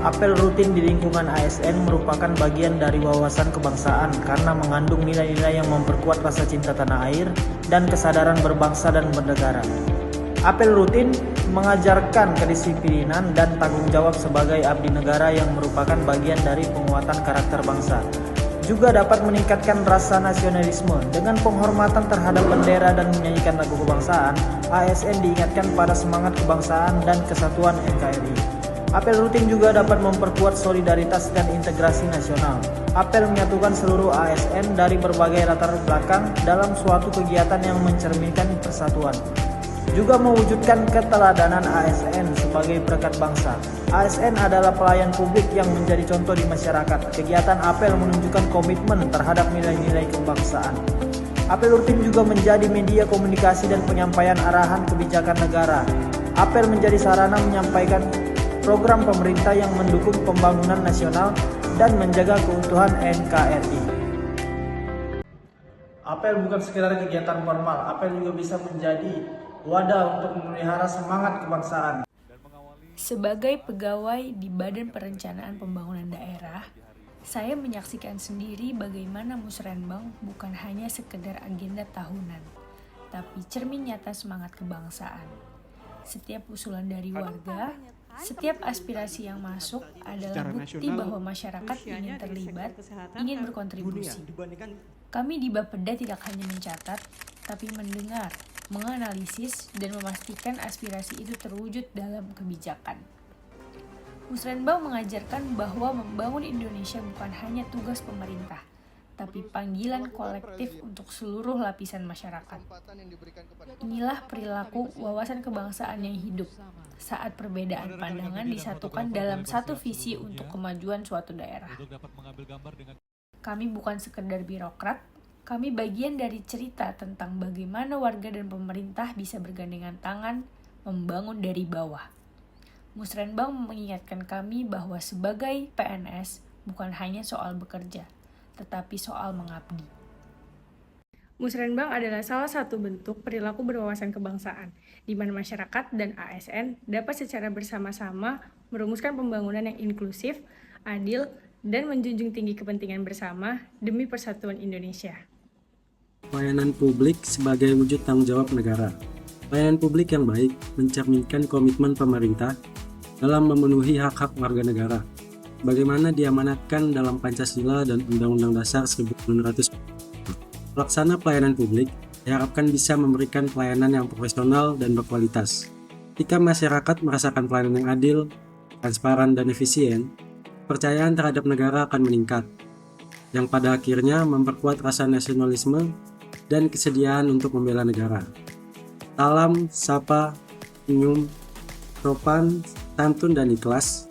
Apel rutin di lingkungan ASN merupakan bagian dari wawasan kebangsaan karena mengandung nilai-nilai yang memperkuat rasa cinta tanah air dan kesadaran berbangsa dan bernegara. Apel rutin mengajarkan kedisiplinan dan tanggung jawab sebagai abdi negara yang merupakan bagian dari penguatan karakter bangsa. Juga dapat meningkatkan rasa nasionalisme dengan penghormatan terhadap bendera dan menyanyikan lagu kebangsaan. ASN diingatkan pada semangat kebangsaan dan kesatuan NKRI. Apel rutin juga dapat memperkuat solidaritas dan integrasi nasional. Apel menyatukan seluruh ASN dari berbagai latar belakang dalam suatu kegiatan yang mencerminkan persatuan. Juga mewujudkan keteladanan ASN sebagai perekat bangsa. ASN adalah pelayan publik yang menjadi contoh di masyarakat. Kegiatan apel menunjukkan komitmen terhadap nilai-nilai kebangsaan. Apel rutin juga menjadi media komunikasi dan penyampaian arahan kebijakan negara. Apel menjadi sarana menyampaikan program pemerintah yang mendukung pembangunan nasional dan menjaga keutuhan NKRI. Apel bukan sekedar kegiatan formal, apel juga bisa menjadi wadah untuk memelihara semangat kebangsaan. Sebagai pegawai di Badan Perencanaan Pembangunan Daerah, saya menyaksikan sendiri bagaimana Musrenbang bukan hanya sekedar agenda tahunan, tapi cermin nyata semangat kebangsaan. Setiap usulan dari warga, setiap aspirasi yang masuk adalah bukti bahwa masyarakat ingin terlibat, ingin berkontribusi. Kami di Bapeda tidak hanya mencatat, tapi mendengar, menganalisis, dan memastikan aspirasi itu terwujud dalam kebijakan. Musrenbang mengajarkan bahwa membangun Indonesia bukan hanya tugas pemerintah, tapi panggilan kolektif untuk seluruh lapisan masyarakat. Inilah perilaku wawasan kebangsaan yang hidup, saat perbedaan pandangan disatukan dalam satu visi untuk kemajuan suatu daerah. Kami bukan sekedar birokrat, kami bagian dari cerita tentang bagaimana warga dan pemerintah bisa bergandengan tangan membangun dari bawah. Musrenbang mengingatkan kami bahwa sebagai PNS bukan hanya soal bekerja, tetapi soal mengabdi. Musrenbang adalah salah satu bentuk perilaku berwawasan kebangsaan, di mana masyarakat dan ASN dapat secara bersama-sama merumuskan pembangunan yang inklusif, adil, dan menjunjung tinggi kepentingan bersama demi persatuan Indonesia. Pelayanan publik sebagai wujud tanggung jawab negara. Pelayanan publik yang baik mencerminkan komitmen pemerintah dalam memenuhi hak-hak warga negara, bagaimana diamanatkan dalam Pancasila dan Undang-Undang Dasar 1945. Pelaksana pelayanan publik diharapkan bisa memberikan pelayanan yang profesional dan berkualitas. Ketika masyarakat merasakan pelayanan yang adil, transparan, dan efisien, kepercayaan terhadap negara akan meningkat, yang pada akhirnya memperkuat rasa nasionalisme dan kesediaan untuk membela negara. Salam, sapa, senyum, sopan, santun, dan ikhlas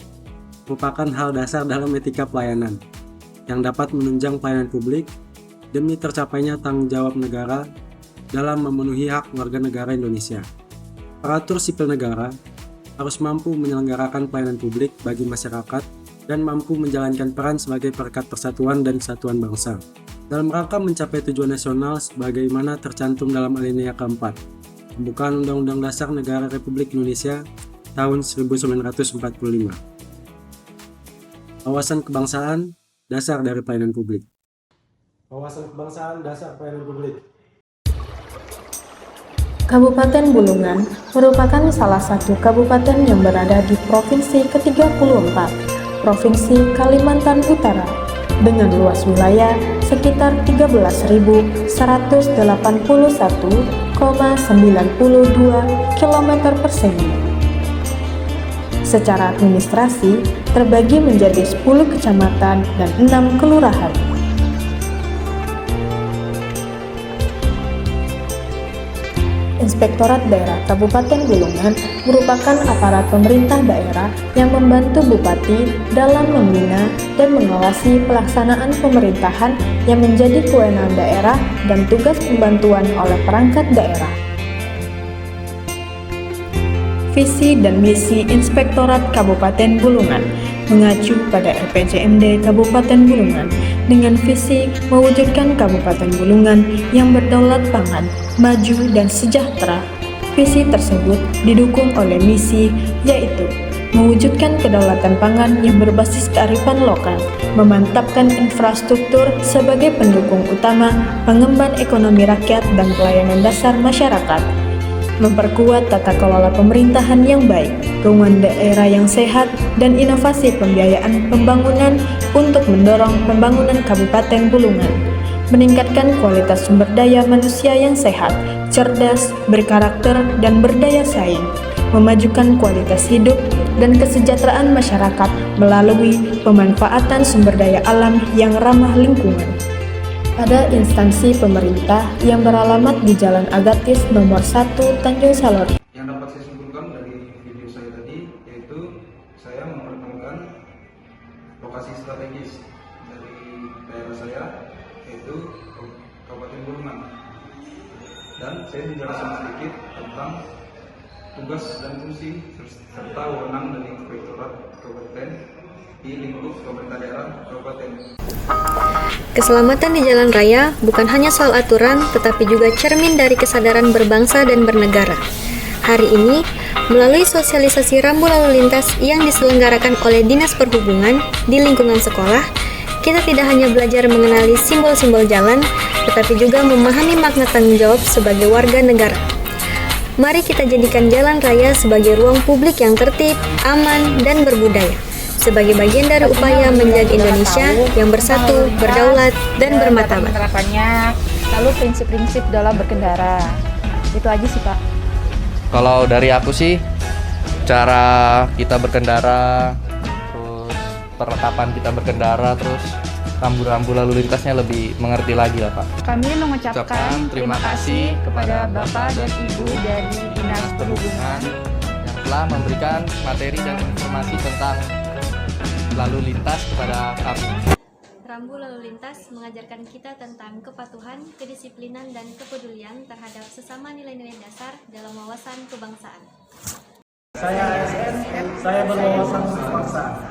merupakan hal dasar dalam etika pelayanan yang dapat menunjang pelayanan publik demi tercapainya tanggung jawab negara dalam memenuhi hak warga negara Indonesia. Aparatur sipil negara harus mampu menyelenggarakan pelayanan publik bagi masyarakat dan mampu menjalankan peran sebagai perekat persatuan dan kesatuan bangsa dalam rangka mencapai tujuan nasional sebagaimana tercantum dalam alinea keempat Pembukaan Undang-Undang Dasar Negara Republik Indonesia tahun 1945. Wawasan kebangsaan dasar dari pelayanan publik. Wawasan kebangsaan dasar pelayanan publik. Kabupaten Bulungan merupakan salah satu kabupaten yang berada di Provinsi ke-34, Provinsi Kalimantan Utara, dengan luas wilayah sekitar 13.181,92 km persegi. Secara administrasi, terbagi menjadi 10 kecamatan dan 6 kelurahan. Inspektorat Daerah Kabupaten Bulungan merupakan aparat pemerintah daerah yang membantu Bupati dalam membina dan mengawasi pelaksanaan pemerintahan yang menjadi kewenangan daerah dan tugas pembantuan oleh perangkat daerah. Visi dan misi Inspektorat Kabupaten Bulungan mengacu pada RPJMD Kabupaten Bulungan dengan visi mewujudkan Kabupaten Bulungan yang berdaulat pangan, maju dan sejahtera. Visi tersebut didukung oleh misi yaitu mewujudkan kedaulatan pangan yang berbasis kearifan lokal, memantapkan infrastruktur sebagai pendukung utama pengembangan ekonomi rakyat dan pelayanan dasar masyarakat, memperkuat tata kelola pemerintahan yang baik, keuangan daerah yang sehat, dan inovasi pembiayaan pembangunan untuk mendorong pembangunan Kabupaten Bulungan, meningkatkan kualitas sumber daya manusia yang sehat, cerdas, berkarakter, dan berdaya saing, memajukan kualitas hidup dan kesejahteraan masyarakat melalui pemanfaatan sumber daya alam yang ramah lingkungan. Pada instansi pemerintah yang beralamat di Jalan Agatis nomor 1 Tanjung Salor. Yang dapat saya simpulkan dari video saya tadi yaitu saya mempertemukan lokasi strategis dari daerah saya yaitu Kabupaten Bulungan, dan saya menjelaskan sedikit tentang tugas dan fungsi serta wewenang dari Inspektorat Kabupaten di lingkup pemerintah daerah Kabupaten. Keselamatan di jalan raya bukan hanya soal aturan, tetapi juga cermin dari kesadaran berbangsa dan bernegara. Hari ini, melalui sosialisasi rambu lalu lintas yang diselenggarakan oleh Dinas Perhubungan di lingkungan sekolah, kita tidak hanya belajar mengenali simbol-simbol jalan, tetapi juga memahami makna tanggung jawab sebagai warga negara. Mari kita jadikan jalan raya sebagai ruang publik yang tertib, aman, dan berbudaya, sebagai bagian dari upaya menjaga Indonesia yang bersatu, berdaulat, dan bermartabat. Penerapannya, lalu prinsip-prinsip dalam berkendara. Itu aja sih, Pak. Kalau dari aku sih, cara kita berkendara, terus penetapan kita berkendara, terus rambu-rambu lalu lintasnya lebih mengerti lagi lah, Pak. Kami mengucapkan terima kasih kepada Bapak dan Ibu dari Dinas Perhubungan yang telah memberikan materi dan informasi tentang lalu lintas kepada kami. Rambu lalu lintas mengajarkan kita tentang kepatuhan, kedisiplinan, dan kepedulian terhadap sesama nilai-nilai dasar dalam wawasan kebangsaan. Saya ASN, saya berwawasan kebangsaan.